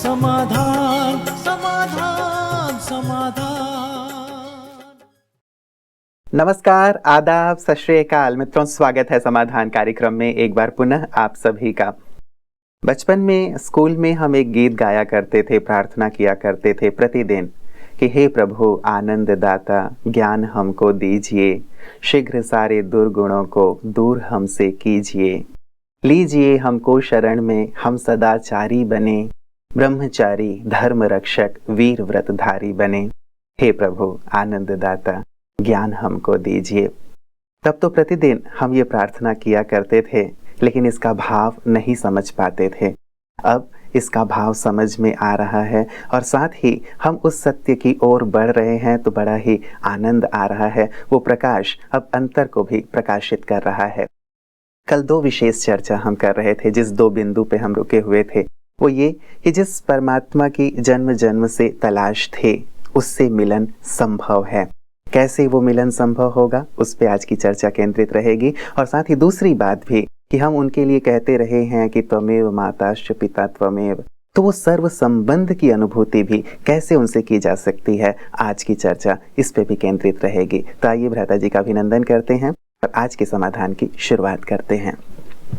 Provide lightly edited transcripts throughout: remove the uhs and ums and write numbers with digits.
समाधान समाधान समाधान। नमस्कार, आदाब, सत श्री अकाल मित्रों, स्वागत है समाधान कार्यक्रम में एक बार पुनः आप सभी का। बचपन में स्कूल में हम एक गीत गाया करते थे, प्रार्थना किया करते थे प्रतिदिन कि हे प्रभु आनंद दाता ज्ञान हमको दीजिए, शीघ्र सारे दुर्गुणों को दूर हमसे कीजिए, लीजिए हमको शरण में हम सदाचारी बने, ब्रह्मचारी धर्म रक्षक वीर व्रतधारी बने, हे प्रभु आनंद दाता ज्ञान हमको दीजिए। तब तो प्रतिदिन हम ये प्रार्थना किया करते थे, लेकिन इसका भाव नहीं समझ पाते थे। अब इसका भाव समझ में आ रहा है और साथ ही हम उस सत्य की ओर बढ़ रहे हैं, तो बड़ा ही आनंद आ रहा है। वो प्रकाश अब अंतर को भी प्रकाशित कर रहा है। कल दो विशेष चर्चा हम कर रहे थे, जिस दो बिंदु पे हम रुके हुए थे वो ये कि जिस परमात्मा की जन्म जन्म से तलाश थे उससे मिलन संभव है। कैसे वो मिलन संभव होगा उस पे आज की चर्चा केंद्रित रहेगी। और साथ ही दूसरी बात भी कि हम उनके लिए कहते रहे हैं कि त्वमेव माताश्च पिता त्वमेव, तो वो सर्व संबंध की अनुभूति भी कैसे उनसे की जा सकती है, आज की चर्चा इस पे भी केंद्रित रहेगी। तो आइए भ्राता जी का अभिनंदन करते हैं और आज के समाधान की शुरुआत करते हैं।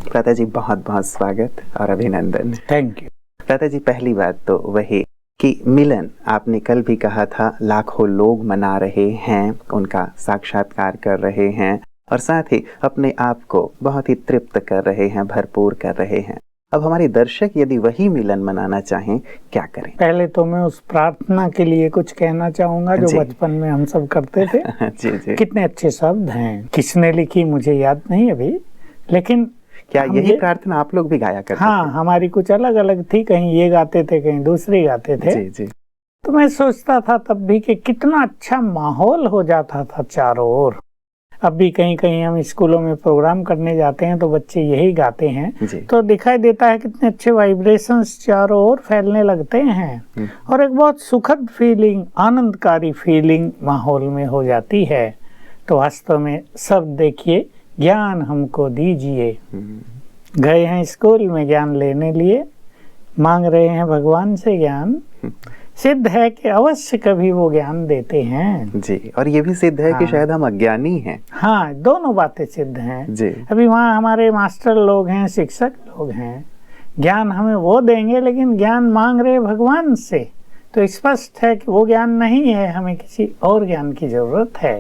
भ्राता जी बहुत बहुत स्वागत और अभिनंदन। Thank you. भ्राता जी पहली बात तो वही कि मिलन, आपने कल भी कहा था लाखों लोग मना रहे हैं, उनका साक्षात्कार कर रहे हैं और साथ ही अपने आप को बहुत ही तृप्त कर रहे हैं, भरपूर कर रहे हैं। अब हमारे दर्शक यदि वही मिलन मनाना चाहें क्या करें? पहले तो मैं उस प्रार्थना के लिए कुछ कहना चाहूंगा जो बचपन में हम सब करते थे। जी जी। कितने अच्छे शब्द हैं, किसने लिखी मुझे याद नहीं अभी, लेकिन क्या यही प्रार्थना आप लोग भी गाया करते थे? हाँ, हमारी कुछ अलग अलग थी, कहीं ये गाते थे कहीं दूसरी गाते थे। जी जी। तो मैं सोचता था तब भी कि कितना अच्छा माहौल हो जाता था चारों ओर। अब भी कहीं कहीं हम स्कूलों में प्रोग्राम करने जाते हैं तो बच्चे यही गाते हैं, तो दिखाई देता है कितने अच्छे वाइब्रेशंस चारों ओर फैलने लगते हैं और एक बहुत सुखद फीलिंग, आनंदकारी फीलिंग माहौल में हो जाती है। तो वास्तव में सब देखिए, ज्ञान हमको दीजिए। गए हैं स्कूल में ज्ञान लेने लिए, मांग रहे हैं भगवान से ज्ञान। सिद्ध है कि अवश्य कभी वो ज्ञान देते हैं जी। और ये भी सिद्ध है कि शायद हम अज्ञानी हैं। हाँ, दोनों बातें सिद्ध हैं जी। अभी वहाँ हमारे मास्टर लोग हैं, शिक्षक लोग हैं, ज्ञान हमें वो देंगे, लेकिन ज्ञान मांग रहे भगवान से, तो स्पष्ट है कि वो ज्ञान नहीं है, हमें किसी और ज्ञान की जरूरत है।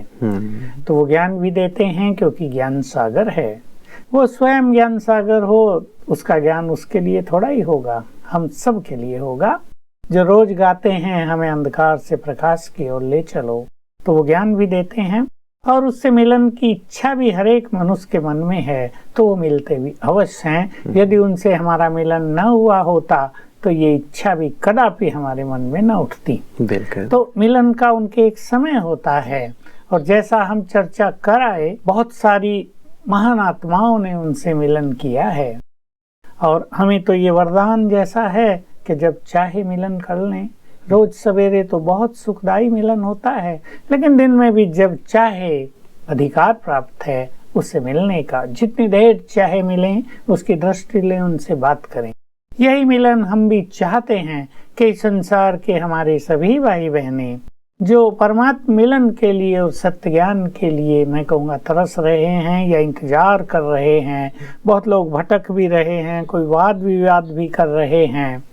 तो वो ज्ञान भी देते हैं क्योंकि ज्ञान सागर है। वो स्वयं ज्ञान सागर हो, उसका ज्ञान उसके लिए थोड़ा ही होगा, हम सब के लिए होगा। जो रोज गाते हैं हमें अंधकार से प्रकाश की ओर ले चलो, तो वो ज्ञान भी देते हैं और उससे मिलन की इच्छा भी हर एक मनुष्य के मन में है, तो वो मिलते भी अवश्य हैं। यदि उनसे हमारा मिलन न हुआ होता तो ये इच्छा भी कदापि हमारे मन में न उठती। बिल्कुल। तो मिलन का उनके एक समय होता है और जैसा हम चर्चा कराए, बहुत सारी महान आत्माओं ने उनसे मिलन किया है और हमें तो ये वरदान जैसा है कि जब चाहे मिलन कर लें। रोज सवेरे तो बहुत सुखदायी मिलन होता है, लेकिन दिन में भी जब चाहे अधिकार प्राप्त है उससे मिलने का। जितनी देर चाहे मिलें, उसकी दृष्टि लें, उनसे बात करें। यही मिलन हम भी चाहते हैं कि संसार के हमारे सभी भाई बहनें जो परमात्मा मिलन के लिए और सत्य ज्ञान के लिए मैं कहूँगा तरस रहे हैं या इंतजार कर रहे हैं, बहुत लोग भटक भी रहे हैं, कोई वाद विवाद भी कर रहे हैं,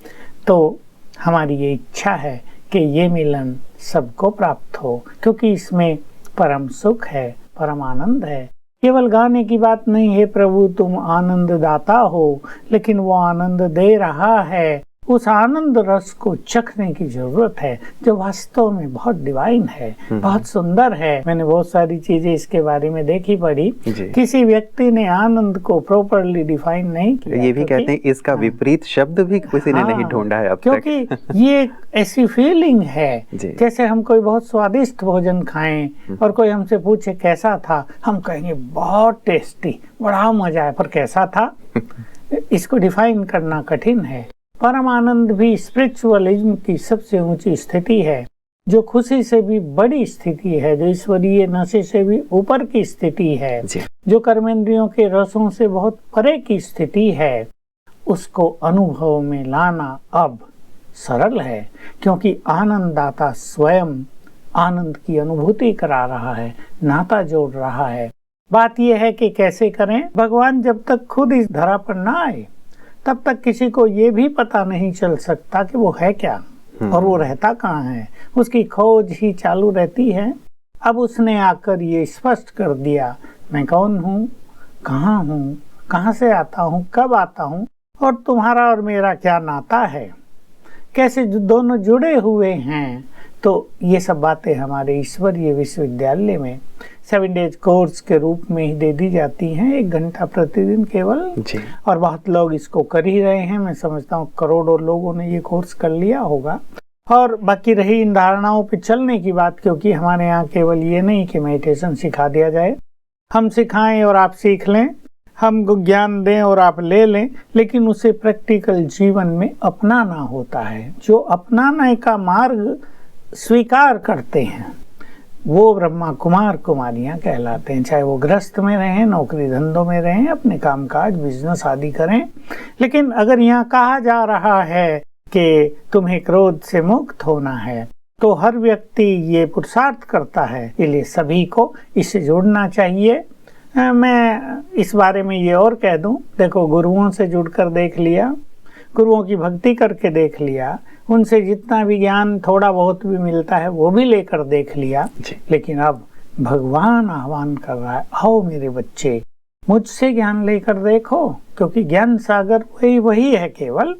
तो हमारी ये इच्छा है कि ये मिलन सबको प्राप्त हो, क्योंकि इसमें परम सुख है, परम आनंद है। केवल गाने की बात नहीं है प्रभु तुम आनंद दाता हो, लेकिन वो आनंद दे रहा है, उस आनंद रस को चखने की जरूरत है जो वास्तव में बहुत डिवाइन है, बहुत सुंदर है। मैंने बहुत सारी चीजें इसके बारे में देखी पढ़ी, किसी व्यक्ति ने आनंद को प्रॉपरली डिफाइन नहीं किया। ये भी कहते हैं इसका विपरीत शब्द भी किसी ने नहीं ढूंढा है अब तक। क्योंकि ये एक ऐसी फीलिंग है जैसे हम कोई बहुत स्वादिष्ट भोजन खाएं और कोई हमसे पूछे कैसा था, हम कहेंगे बहुत टेस्टी, बड़ा मजा है, पर कैसा था इसको डिफाइन करना कठिन है। परम आनंद भी स्पिरिचुअलिज्म की सबसे ऊंची स्थिति है, जो खुशी से भी बड़ी स्थिति है, जो ईश्वरीय नशे से भी ऊपर की स्थिति है, जो कर्मेंद्रियों के रसों से बहुत परे की स्थिति है। उसको अनुभव में लाना अब सरल है, क्योंकि आनंददाता स्वयं आनंद की अनुभूति करा रहा है, नाता जोड़ रहा है। बात यह है कि कैसे करें। भगवान जब तक खुद इस धरा पर ना आए तब तक किसी को ये भी पता नहीं चल सकता कि वो है क्या और वो रहता कहाँ है। उसकी खोज ही चालू रहती है। अब उसने आकर ये स्पष्ट कर दिया, मैं कौन हूँ, कहाँ से आता हूँ, कब आता हूँ और तुम्हारा और मेरा क्या नाता है, कैसे दोनों जुड़े हुए हैं। तो ये सब बातें हमारे ईश्वरीय विश्वविद्यालय में 7 डेज कोर्स के रूप में ही दे दी जाती हैं, 1 घंटा प्रतिदिन केवल जी। और बहुत लोग इसको कर ही रहे हैं। मैं समझता हूँ करोड़ों लोगों ने ये कोर्स कर लिया होगा। और बाकी रही इन धारणाओं पे चलने की बात, क्योंकि हमारे यहाँ केवल ये नहीं कि मेडिटेशन सिखा दिया जाए, हम सिखाएं और आप सीख लें, हम ज्ञान दें और आप ले लें, लेकिन उसे प्रैक्टिकल जीवन में अपनाना होता है। जो अपनाने का मार्ग स्वीकार करते हैं वो ब्रह्मा कुमार कुमारियां कहलाते हैं। चाहे वो गृहस्थ में रहें, नौकरी धंधों में रहें, अपने कामकाज बिजनेस आदि करें। लेकिन अगर यहाँ कहा जा रहा है कि तुम्हें क्रोध से मुक्त होना है, तो हर व्यक्ति ये पुरुषार्थ करता है, इसलिए सभी को इससे जुड़ना चाहिए। मैं इस बारे में ये और कह दूं, देखो गुरुओं से जुड़कर देख लिया, गुरुओं की भक्ति करके देख लिया, उनसे जितना भी ज्ञान थोड़ा बहुत भी मिलता है वो भी लेकर देख लिया, लेकिन अब भगवान आह्वान कर रहा है, आओ मेरे बच्चे मुझसे ज्ञान लेकर देखो, क्योंकि ज्ञान सागर वही है केवल,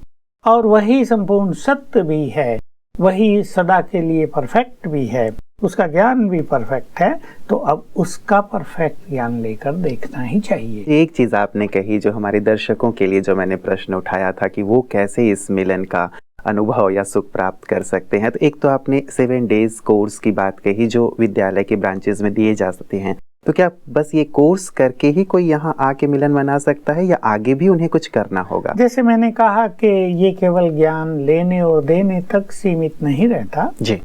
और वही संपूर्ण सत्य भी है, वही सदा के लिए परफेक्ट भी है, उसका ज्ञान भी परफेक्ट है। तो अब उसका परफेक्ट ज्ञान लेकर देखना ही चाहिए। एक चीज आपने कही जो हमारे दर्शकों के लिए, जो मैंने प्रश्न उठाया था कि वो कैसे इस मिलन का अनुभव या सुख प्राप्त कर सकते हैं, तो एक तो आपने 7 डेज कोर्स की बात कही जो विद्यालय के ब्रांचेस में दिए जा सकते हैं। तो क्या बस ये कोर्स करके ही कोई यहाँ आके मिलन मना सकता है या आगे भी उन्हें कुछ करना होगा? जैसे मैंने कहा कि ये केवल ज्ञान लेने और देने तक सीमित नहीं रहता जी।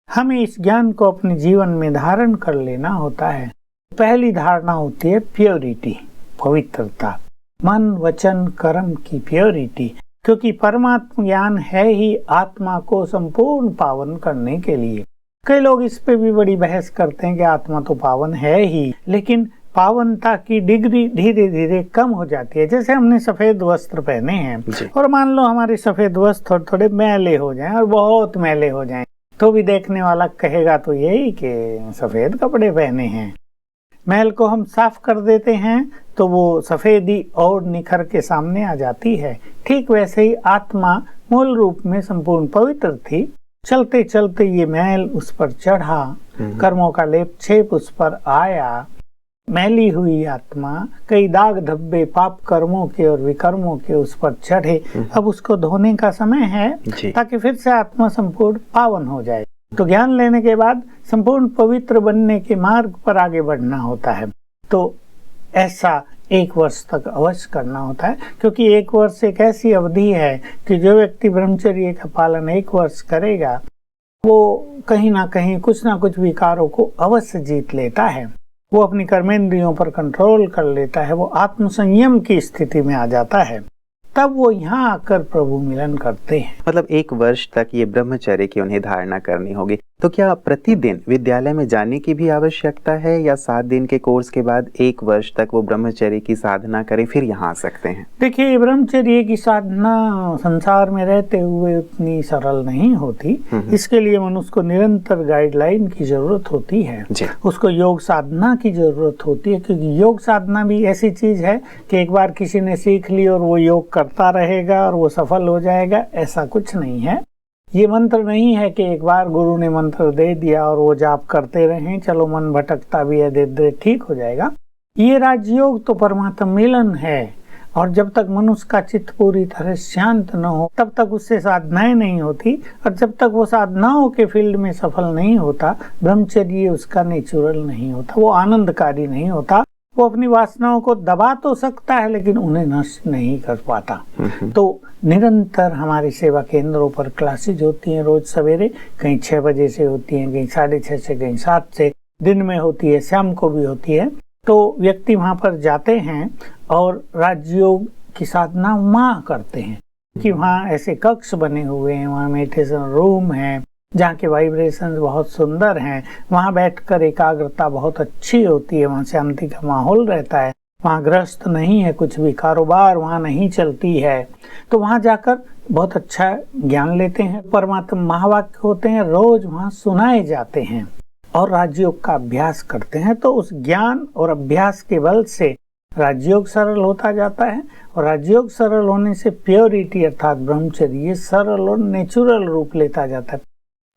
हमें इस ज्ञान को अपने जीवन में धारण कर लेना होता है। पहली धारणा होती है प्योरिटी, पवित्रता, मन वचन कर्म की प्योरिटी, क्योंकि परमात्मा ज्ञान है ही आत्मा को संपूर्ण पावन करने के लिए। कई लोग इस पे भी बड़ी बहस करते हैं कि आत्मा तो पावन है ही, लेकिन पावनता की डिग्री धीरे धीरे कम हो जाती है। जैसे हमने सफेद वस्त्र पहने हैं और मान लो हमारे सफेद वस्त्र थोड़े मैले हो जाएं और बहुत मैले हो जाएं, तो भी देखने वाला कहेगा तो यही कि सफेद कपड़े पहने हैं। मैल को हम साफ कर देते हैं तो वो सफेदी और निखर के सामने आ जाती है। ठीक वैसे ही आत्मा मूल रूप में संपूर्ण पवित्र थी, चलते चलते ये मैल उस पर चढ़ा, कर्मों का लेप छेप उस पर आया, मैली हुई आत्मा, कई दाग धब्बे पाप कर्मों के और विकर्मों के उस पर चढ़े। अब उसको धोने का समय है ताकि फिर से आत्मा संपूर्ण पावन हो जाए। तो ज्ञान लेने के बाद संपूर्ण पवित्र बनने के मार्ग पर आगे बढ़ना होता है। तो ऐसा 1 वर्ष तक अवश्य करना होता है, क्योंकि 1 वर्ष एक ऐसी अवधि है कि जो व्यक्ति ब्रह्मचर्य का पालन 1 वर्ष करेगा वो कहीं ना कहीं कुछ ना कुछ विकारों को अवश्य जीत लेता है, वो अपनी कर्मेंद्रियों पर कंट्रोल कर लेता है, वो आत्म संयम की स्थिति में आ जाता है, तब वो यहाँ आकर प्रभु मिलन करते हैं। मतलब 1 वर्ष तक ये ब्रह्मचर्य की उन्हें धारणा करनी होगी। तो क्या प्रतिदिन विद्यालय में जाने की भी आवश्यकता है या 7 दिन के कोर्स के बाद 1 वर्ष तक वो ब्रह्मचर्य की साधना करें फिर यहाँ आ सकते हैं? देखिए, ब्रह्मचर्य की साधना संसार में रहते हुए उतनी सरल नहीं होती। इसके लिए मनुष्य को निरंतर गाइडलाइन की जरूरत होती है, उसको योग साधना की जरूरत होती है, क्योंकि योग साधना भी ऐसी चीज है कि एक बार किसी ने सीख ली और वो योग करता रहेगा और वो सफल हो जाएगा, ऐसा कुछ नहीं है। ये मंत्र नहीं है कि एक बार गुरु ने मंत्र दे दिया और वो जाप करते रहें, चलो मन भटकता भी है, धीरे ठीक हो जाएगा। ये राजयोग तो परमात्मा मिलन है, और जब तक मनुष्य का चित्त पूरी तरह शांत न हो तब तक उससे साधनाएं नहीं होती, और जब तक वो साधनाओं के फील्ड में सफल नहीं होता, ब्रह्मचर्य उसका नेचुरल नहीं होता, वो आनंदकारी नहीं होता। वो अपनी वासनाओं को दबा तो सकता है लेकिन उन्हें नष्ट नहीं कर पाता। तो निरंतर हमारी सेवा केंद्रों पर क्लासेज होती हैं रोज सवेरे, कहीं 6 बजे से होती हैं, कहीं 6:30 से, कहीं 7 से, दिन में होती है, शाम को भी होती है। तो व्यक्ति वहां पर जाते हैं और राजयोग की साधना वहाँ करते हैं। कि वहाँ ऐसे कक्ष बने हुए हैं, वहाँ मेडिटेशन रूम है जहाँ के वाइब्रेशंस बहुत सुंदर हैं, वहाँ बैठकर एकाग्रता बहुत अच्छी होती है, वहाँ शांति का माहौल रहता है, वहाँ गृहस्थ नहीं है, कुछ भी कारोबार वहाँ नहीं चलती है, तो वहाँ जाकर बहुत अच्छा ज्ञान लेते हैं। परमात्मा महावाक्य होते हैं, रोज वहाँ सुनाए जाते हैं और राजयोग का अभ्यास करते हैं। तो उस ज्ञान और अभ्यास के बल से राजयोग सरल होता जाता है और राजयोग सरल होने से प्योरिटी अर्थात ब्रह्मचर्य सरल और नेचुरल रूप लेता जाता है।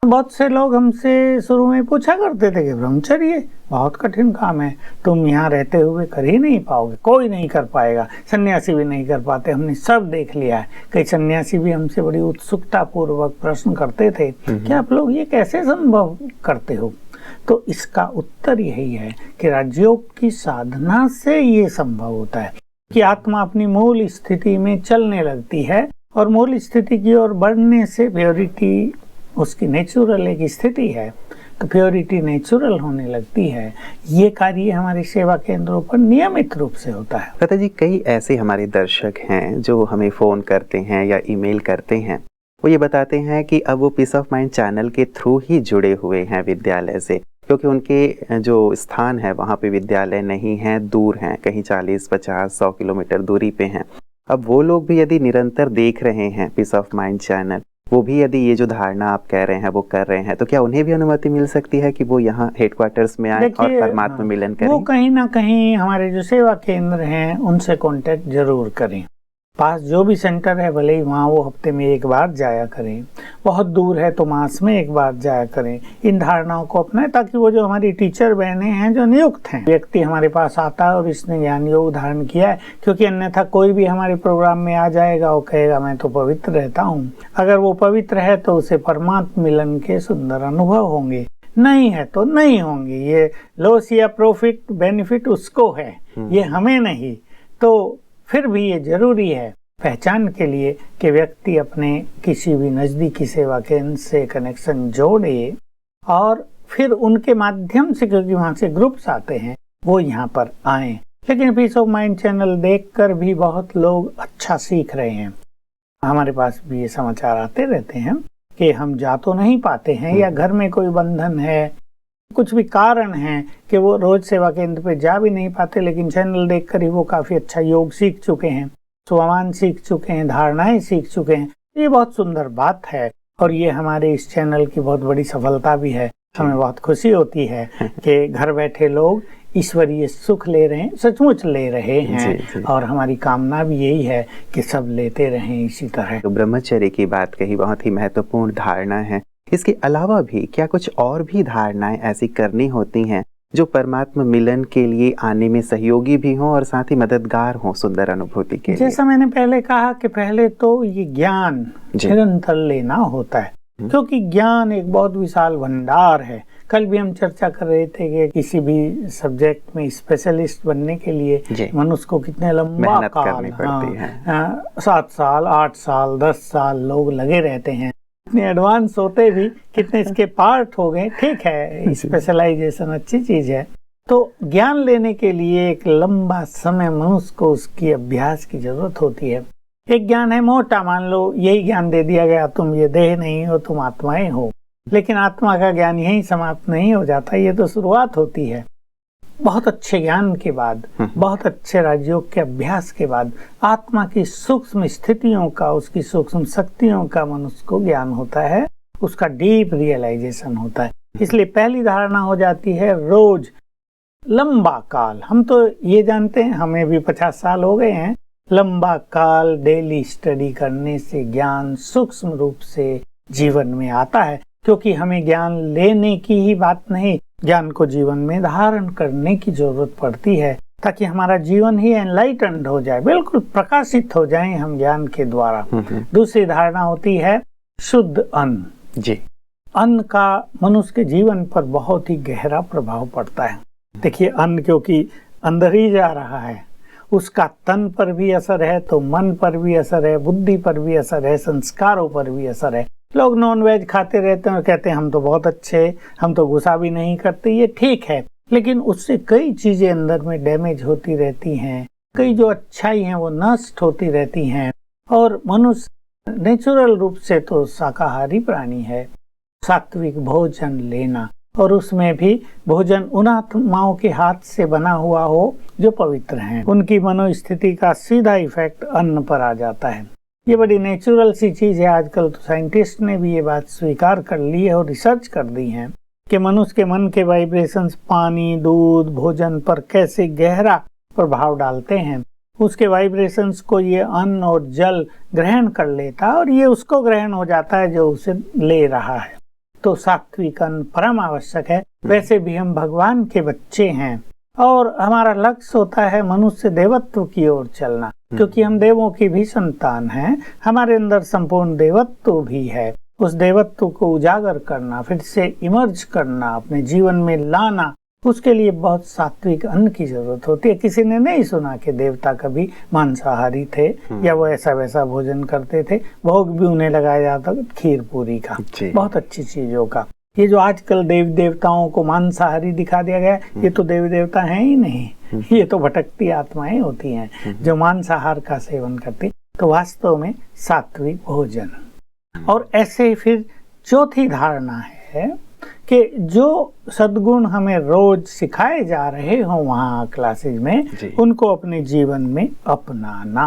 बहुत से लोग हमसे शुरू में पूछा करते थे कि ब्रह्मचर्य बहुत कठिन काम है, तुम यहाँ रहते हुए कर ही नहीं पाओगे, कोई नहीं कर पाएगा, सन्यासी भी नहीं कर पाते, हमने सब देख लिया है। कई सन्यासी भी हमसे बड़ी उत्सुकता पूर्वक प्रश्न करते थे कि आप लोग ये कैसे संभव करते हो। तो इसका उत्तर यही है कि राजयोग की साधना से ये संभव होता है कि आत्मा अपनी मूल स्थिति में चलने लगती है और मूल स्थिति की ओर बढ़ने से प्योरिटी उसकी नेचुरल एक स्थिति है, तो प्योरिटी नेचुरल होने लगती है। ये कार्य हमारे सेवा केंद्रों पर नियमित रूप से होता है। लता जी, कई ऐसे हमारे दर्शक हैं जो हमें फ़ोन करते हैं या ईमेल करते हैं, वो ये बताते हैं कि अब वो पीस ऑफ माइंड चैनल के थ्रू ही जुड़े हुए हैं विद्यालय से, क्योंकि उनके जो स्थान है वहाँ पे विद्यालय नहीं है, दूर हैं, कहीं 40, 50, 100 किलोमीटर दूरी पे हैं। अब वो लोग भी यदि निरंतर देख रहे हैं पीस ऑफ माइंड चैनल, वो भी यदि ये जो धारणा आप कह रहे हैं वो कर रहे हैं, तो क्या उन्हें भी अनुमति मिल सकती है कि वो यहाँ हेडक्वार्टर्स में आए और परमात्मा मिलन करें? वो कहीं ना कहीं हमारे जो सेवा केंद्र हैं उनसे कांटेक्ट जरूर करें। पास जो भी सेंटर है भले ही वहाँ वो हफ्ते में एक बार जाया करें, बहुत दूर है तो मास में एक बार जाया करें। इन धारणाओं को अपनाएं ताकि वो जो हमारी टीचर बहनें हैं जो नियुक्त हैं, व्यक्ति हमारे पास आता है और इसने ज्ञान योग धारण किया है, क्योंकि अन्यथा कोई भी हमारे प्रोग्राम में आ जाएगा, वो कहेगा मैं तो पवित्र रहता हूँ। अगर वो पवित्र है तो उसे परमात्मा मिलन के सुंदर अनुभव होंगे, नहीं है तो नहीं होंगे। ये लॉस या प्रॉफिट बेनिफिट उसको है, ये हमें नहीं। तो फिर भी ये जरूरी है पहचान के लिए कि व्यक्ति अपने किसी भी नजदीकी सेवा केंद्र से कनेक्शन जोड़े और फिर उनके माध्यम से, क्योंकि वहाँ से ग्रुप्स आते हैं, वो यहाँ पर आए। लेकिन पीस ऑफ माइंड चैनल देखकर भी बहुत लोग अच्छा सीख रहे हैं। हमारे पास भी ये समाचार आते रहते हैं कि हम जा तो नहीं पाते हैं या घर में कोई बंधन है, कुछ भी कारण है कि वो रोज सेवा केंद्र पे जा भी नहीं पाते, लेकिन चैनल देखकर ही वो काफी अच्छा योग सीख चुके हैं, स्वमान सीख चुके हैं, धारणाएं सीख चुके हैं। ये बहुत सुंदर बात है और ये हमारे इस चैनल की बहुत बड़ी सफलता भी है। हमें बहुत खुशी होती है कि घर बैठे लोग ईश्वरीय सुख ले रहे हैं, सचमुच ले रहे हैं। जी। और हमारी कामना भी यही है कि सब लेते रहें इसी तरह। तो ब्रह्मचर्य की बात कही, बहुत ही महत्वपूर्ण धारणा है। इसके अलावा भी क्या कुछ और भी धारणाएं ऐसी करनी होती हैं जो परमात्मा मिलन के लिए आने में सहयोगी भी हों और साथ ही मददगार हों सुंदर अनुभूति के लिए? जैसा मैंने पहले कहा कि पहले तो ये ज्ञान निरंतर लेना होता है, क्योंकि ज्ञान एक बहुत विशाल भंडार है। कल भी हम चर्चा कर रहे थे कि किसी भी सब्जेक्ट में स्पेशलिस्ट बनने के लिए मनुष्य को कितने लंबा काल, 7 साल 8 साल 10 साल लोग लगे रहते हैं। इतने एडवांस होते भी कितने इसके पार्ट हो गए। ठीक है, स्पेशलाइजेशन अच्छी चीज है। तो ज्ञान लेने के लिए एक लंबा समय मनुष्य को उसकी अभ्यास की जरूरत होती है। एक ज्ञान है मोटा, मान लो यही ज्ञान दे दिया गया, तुम ये देह नहीं हो, तुम आत्माएं हो। लेकिन आत्मा का ज्ञान यही समाप्त नहीं हो जाता, ये तो शुरुआत होती है। बहुत अच्छे ज्ञान के बाद, बहुत अच्छे राजयोग के अभ्यास के बाद आत्मा की सूक्ष्म स्थितियों का, उसकी सूक्ष्म शक्तियों का मनुष्य को ज्ञान होता है, उसका डीप रियलाइजेशन होता है। इसलिए पहली धारणा हो जाती है रोज लंबा काल। हम तो ये जानते हैं, हमें भी 50 साल हो गए हैं, लंबा काल डेली स्टडी करने से ज्ञान सूक्ष्म रूप से जीवन में आता है। क्योंकि हमें ज्ञान लेने की ही बात नहीं, ज्ञान को जीवन में धारण करने की जरूरत पड़ती है, ताकि हमारा जीवन ही एनलाइटेंड हो जाए, बिल्कुल प्रकाशित हो जाए हम ज्ञान के द्वारा। दूसरी धारणा होती है शुद्ध अन्न। जी, अन्न का मनुष्य के जीवन पर बहुत ही गहरा प्रभाव पड़ता है। देखिए, अन्न क्योंकि अंदर ही जा रहा है, उसका तन पर भी असर है, तो मन पर भी असर है, बुद्धि पर भी असर है, संस्कारों पर भी असर है। लोग नॉन वेज खाते रहते हैं और कहते हैं हम तो बहुत अच्छे, हम तो गुस्सा भी नहीं करते। ये ठीक है, लेकिन उससे कई चीजें अंदर में डैमेज होती रहती हैं, कई जो अच्छाई हैं वो नष्ट होती रहती हैं। और मनुष्य नेचुरल रूप से तो शाकाहारी प्राणी है। सात्विक भोजन लेना, और उसमें भी भोजन उन आत्माओं के हाथ से बना हुआ हो जो पवित्र हैं। उनकी मनोस्थिति का सीधा इफेक्ट अन्न पर आ जाता है। ये बड़ी नेचुरल सी चीज है। आजकल तो साइंटिस्ट ने भी ये बात स्वीकार कर ली है और रिसर्च कर दी है कि मनुष्य के मन के वाइब्रेशंस पानी, दूध, भोजन पर कैसे गहरा प्रभाव डालते हैं। उसके वाइब्रेशंस को ये अन्न और जल ग्रहण कर लेता है और ये उसको ग्रहण हो जाता है जो उसे ले रहा है। तो सात्विक अन्न परम आवश्यक है। वैसे भी हम भगवान के बच्चे हैं और हमारा लक्ष्य होता है मनुष्य देवत्व की ओर चलना, क्योंकि हम देवों की भी संतान हैं। हमारे अंदर संपूर्ण देवत्व भी है। उस देवत्व को उजागर करना, फिर से इमर्ज करना, अपने जीवन में लाना, उसके लिए बहुत सात्विक अन्न की जरूरत होती है। किसी ने नहीं सुना कि देवता कभी मांसाहारी थे या वो ऐसा वैसा भोजन करते थे। भोग भी उन्हें लगाया जाता खीर पूरी का, बहुत अच्छी चीजों का। ये जो आजकल देवी देवताओं को मांसाहारी दिखा दिया गया, ये तो देवी देवता हैं ही नहीं, ये तो भटकती आत्माएं होती हैं जो मांसाहार का सेवन करती। तो वास्तव में सात्विक भोजन। और ऐसे फिर चौथी धारणा है कि जो सद्गुण हमें रोज सिखाए जा रहे हो वहाँ क्लासेज में, उनको अपने जीवन में अपनाना।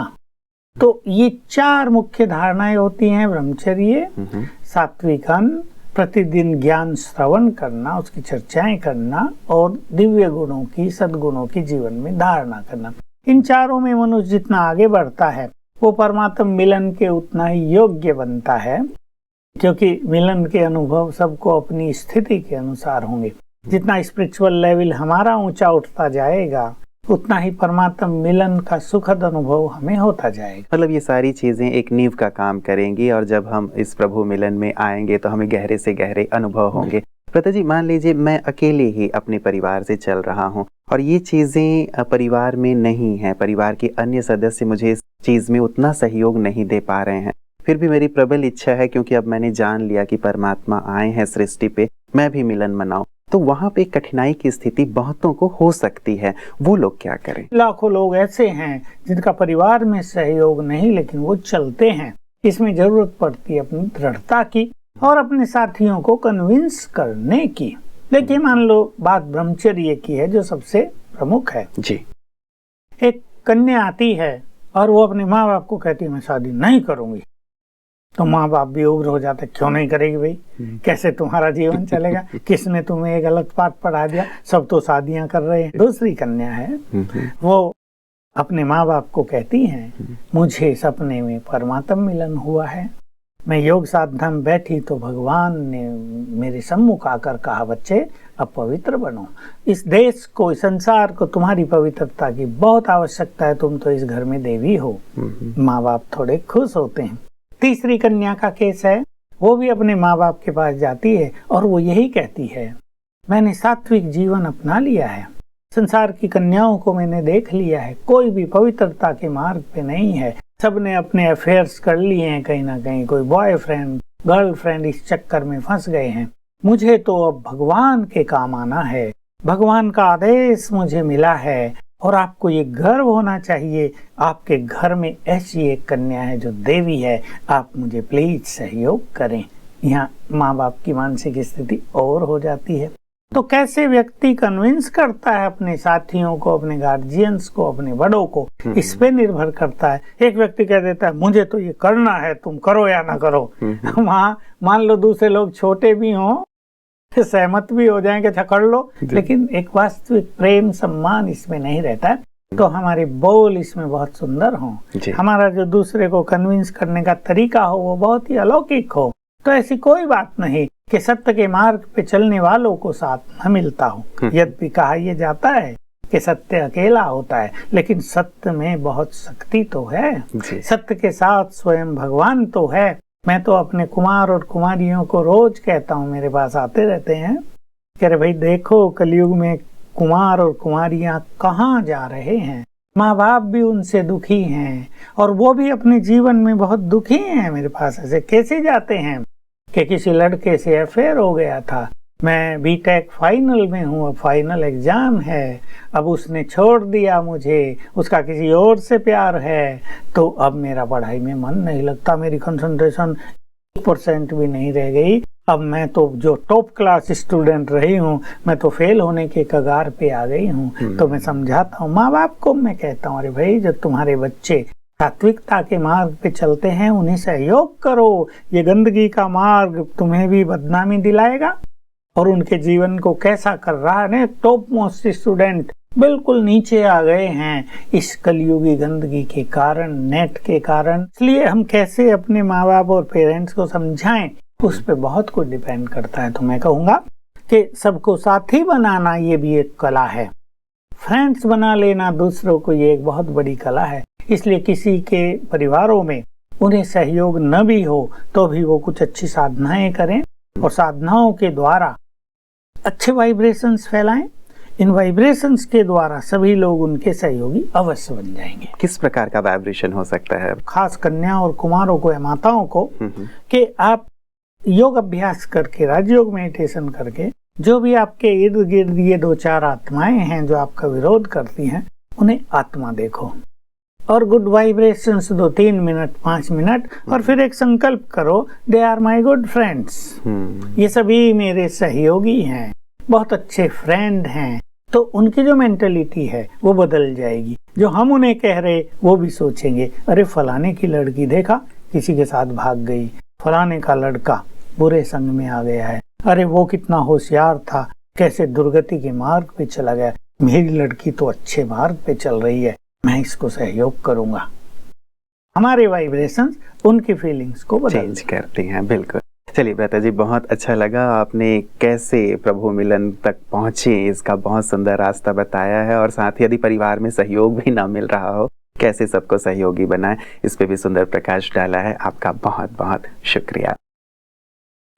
तो ये चार मुख्य धारणाएं होती हैं। ब्रह्मचर्य, सात्विक अन्न, प्रतिदिन ज्ञान श्रवण करना, उसकी चर्चाएं करना, और दिव्य गुणों की, सद्गुणों की जीवन में धारणा करना। इन चारों में मनुष्य जितना आगे बढ़ता है वो परमात्मा मिलन के उतना ही योग्य बनता है, क्योंकि मिलन के अनुभव सबको अपनी स्थिति के अनुसार होंगे। जितना स्पिरिचुअल लेवल हमारा ऊंचा उठता जाएगा उतना ही परमात्मा मिलन का सुखद अनुभव हमें होता जाएगा। मतलब ये सारी चीजें एक नींव का काम करेंगी और जब हम इस प्रभु मिलन में आएंगे तो हमें गहरे से गहरे अनुभव होंगे। प्रता जी, मान लीजिए मैं अकेले ही अपने परिवार से चल रहा हूँ और ये चीजें परिवार में नहीं है, परिवार के अन्य सदस्य मुझे इस चीज में उतना सहयोग नहीं दे पा रहे हैं, फिर भी मेरी प्रबल इच्छा है, क्योंकि अब मैंने जान लिया कि परमात्मा आए हैं सृष्टि पे, मैं भी मिलन मनाऊं, तो वहाँ पे कठिनाई की स्थिति बहुतों को हो सकती है। वो लोग क्या करें? लाखों लोग ऐसे हैं जिनका परिवार में सहयोग नहीं, लेकिन वो चलते हैं। इसमें जरूरत पड़ती है अपनी दृढ़ता की और अपने साथियों को कन्विंस करने की। लेकिन मान लो बात ब्रह्मचर्य की है जो सबसे प्रमुख है जी। एक कन्या आती है और वो अपने माँ बाप को कहती है मैं शादी नहीं करूंगी, तो माँ बाप भी उग्र हो जाते, क्यों नहीं करेगी भाई, कैसे तुम्हारा जीवन चलेगा, किसने तुम्हें एक गलत पाठ पढ़ा दिया, सब तो शादियां कर रहे हैं। दूसरी कन्या है, वो अपने माँ बाप को कहती हैं मुझे सपने में परमात्मा मिलन हुआ है, मैं योग साधना में बैठी तो भगवान ने मेरे सम्मुख आकर कहा बच्चे अब पवित्र बनो, इस देश को, इस संसार को तुम्हारी पवित्रता की बहुत आवश्यकता है, तुम तो इस घर में देवी हो। माँ बाप थोड़े खुश होते हैं। तीसरी कन्या का केस है, वो भी अपने माँ बाप के पास जाती है और वो यही कहती है मैंने सात्विक जीवन अपना लिया है, संसार की कन्याओं को मैंने देख लिया है, कोई भी पवित्रता के मार्ग पे नहीं है, सबने अपने अफेयर्स कर लिए हैं, कहीं ना कहीं कोई बॉयफ्रेंड गर्लफ्रेंड इस चक्कर में फंस गए हैं, मुझे तो अब भगवान के काम आना है, भगवान का आदेश मुझे मिला है और आपको ये गर्व होना चाहिए आपके घर में ऐसी एक कन्या है जो देवी है, आप मुझे प्लीज सहयोग करें। यहाँ माँ बाप की मानसिक स्थिति और हो जाती है। तो कैसे व्यक्ति कन्विंस करता है अपने साथियों को, अपने गार्जियंस को, अपने बड़ों को, इस पे निर्भर करता है। एक व्यक्ति कह देता है मुझे तो ये करना है, तुम करो या ना करो। वहाँ मान लो दूसरे लोग छोटे भी हों, सहमत भी हो जाएंगे, अच्छा कर लो, लेकिन एक वास्तविक प्रेम सम्मान इसमें नहीं रहता है। तो हमारे बोल इसमें बहुत सुंदर हों, हमारा जो दूसरे को कन्विंस करने का तरीका हो वो बहुत ही अलौकिक हो। तो ऐसी कोई बात नहीं कि सत्य के मार्ग पे चलने वालों को साथ न मिलता हो। यद्यपि कहा यह जाता है कि सत्य अकेला होता है, लेकिन सत्य में बहुत शक्ति तो है, सत्य के साथ स्वयं भगवान तो है। मैं तो अपने कुमार और कुमारियों को रोज कहता हूँ, मेरे पास आते रहते हैं कि अरे भाई देखो कलयुग में कुमार और कुमारियां कहाँ जा रहे हैं, माँ बाप भी उनसे दुखी हैं और वो भी अपने जीवन में बहुत दुखी हैं। मेरे पास ऐसे कैसे जाते हैं कि किसी लड़के से अफेयर हो गया था, मैं बीटेक फाइनल में हूँ, अब फाइनल एग्जाम है, अब उसने छोड़ दिया मुझे, उसका किसी और से प्यार है, तो अब मेरा पढ़ाई में मन नहीं लगता, मेरी कंसंट्रेशन 1% भी नहीं रह गई। अब मैं तो जो टॉप क्लास स्टूडेंट रही हूँ, मैं तो फेल होने के कगार पे आ गई हूँ। तो मैं समझाता हूँ माँ बाप को, मैं कहता हूँ अरे भाई, जब तुम्हारे बच्चे सात्विकता के मार्ग पे चलते हैं उन्हें सहयोग करो, ये गंदगी का मार्ग तुम्हें भी बदनामी दिलाएगा। और उनके जीवन को कैसा कर रहा है, टॉप मोस्ट स्टूडेंट बिल्कुल नीचे आ गए हैं इस कलयुगी गंदगी के कारण, नेट के कारण। इसलिए हम कैसे अपने माँ बाप और पेरेंट्स को समझाएं, उस पे बहुत कुछ डिपेंड करता है। तो मैं कहूँगा कि सबको साथी बनाना ये भी एक कला है, फ्रेंड्स बना लेना दूसरों को, ये एक बहुत बड़ी कला है। इसलिए किसी के परिवारों में उन्हें सहयोग न भी हो तो भी वो कुछ अच्छी साधनाएं करें और साधनाओं के द्वारा अच्छे वाइब्रेशंस फैलाएं। इन वाइब्रेशंस के द्वारा सभी लोग उनके सहयोगी अवश्य बन जाएंगे। किस प्रकार का वाइब्रेशन हो सकता है? खास कन्या और कुमारों को या माताओं को कि आप योग अभ्यास करके, राजयोग मेडिटेशन करके, जो भी आपके इर्द गिर्द ये 2-4 आत्माएं हैं जो आपका विरोध करती हैं, उन्हें आत्मा देखो और गुड वाइब्रेशंस 2-3 मिनट 5 मिनट, और फिर एक संकल्प करो, they are my good friends, ये सभी मेरे सहयोगी हैं, बहुत अच्छे फ्रेंड हैं। तो उनकी जो मेंटलिटी है वो बदल जाएगी। जो हम उन्हें कह रहे वो भी सोचेंगे, अरे फलाने की लड़की देखा किसी के साथ भाग गई, फलाने का लड़का बुरे संग में आ गया है, अरे वो कितना होशियार था, कैसे दुर्गति के मार्ग पे चला गया, मेरी लड़की तो अच्छे मार्ग पे चल रही है, मैं इसको सहयोग करूंगा। हमारे वाइब्रेशंस उनकी फीलिंग्स को चेंज करती हैं। बिल्कुल। चलिए भ्राता जी, बहुत अच्छा लगा, आपने कैसे प्रभु मिलन तक पहुंचे इसका बहुत सुंदर रास्ता बताया है, और साथ ही यदि परिवार में सहयोग भी ना मिल रहा हो, कैसे सबको सहयोगी बनाए, इस पे भी सुंदर प्रकाश डाला है। आपका बहुत बहुत शुक्रिया।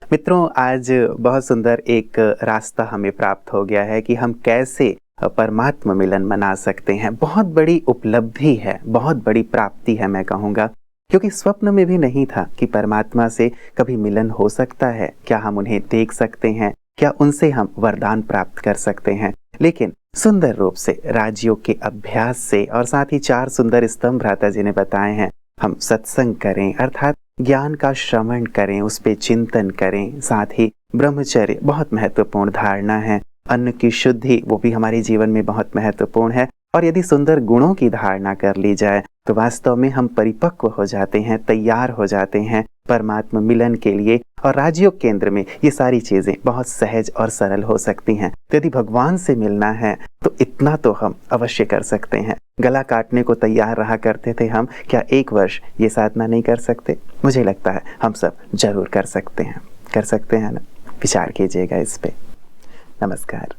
मित्रों, आज बहुत सुंदर एक रास्ता हमें प्राप्त हो गया है कि हम कैसे परमात्मा मिलन मना सकते हैं। बहुत बड़ी उपलब्धि है, बहुत बड़ी प्राप्ति है मैं कहूँगा, क्योंकि स्वप्न में भी नहीं था कि परमात्मा से कभी मिलन हो सकता है। क्या हम उन्हें देख सकते हैं, क्या उनसे हम वरदान प्राप्त कर सकते हैं। लेकिन सुंदर रूप से राजयोग के अभ्यास से, और साथ ही 4 सुंदर स्तंभ भ्राता जी ने बताए हैं, हम सत्संग करें, अर्थात ज्ञान का श्रवण करें, उस पे चिंतन करें। साथ ही ब्रह्मचर्य बहुत महत्वपूर्ण धारणा है, अन्न की शुद्धि वो भी हमारे जीवन में बहुत महत्वपूर्ण है। और यदि सुंदर गुणों की धारणा कर ली जाए तो वास्तव में हम परिपक्व हो जाते हैं, तैयार हो जाते हैं परमात्मा मिलन के लिए। और राजयोग केंद्र में ये सारी चीजें बहुत सहज और सरल हो सकती हैं। तो यदि भगवान से मिलना है तो इतना तो हम अवश्य कर सकते हैं। गला काटने को तैयार रहा करते थे हम, क्या 1 वर्ष ये साधना नहीं कर सकते? मुझे लगता है हम सब जरूर कर सकते हैं ना? विचार कीजिएगा इस पे। नमस्कार।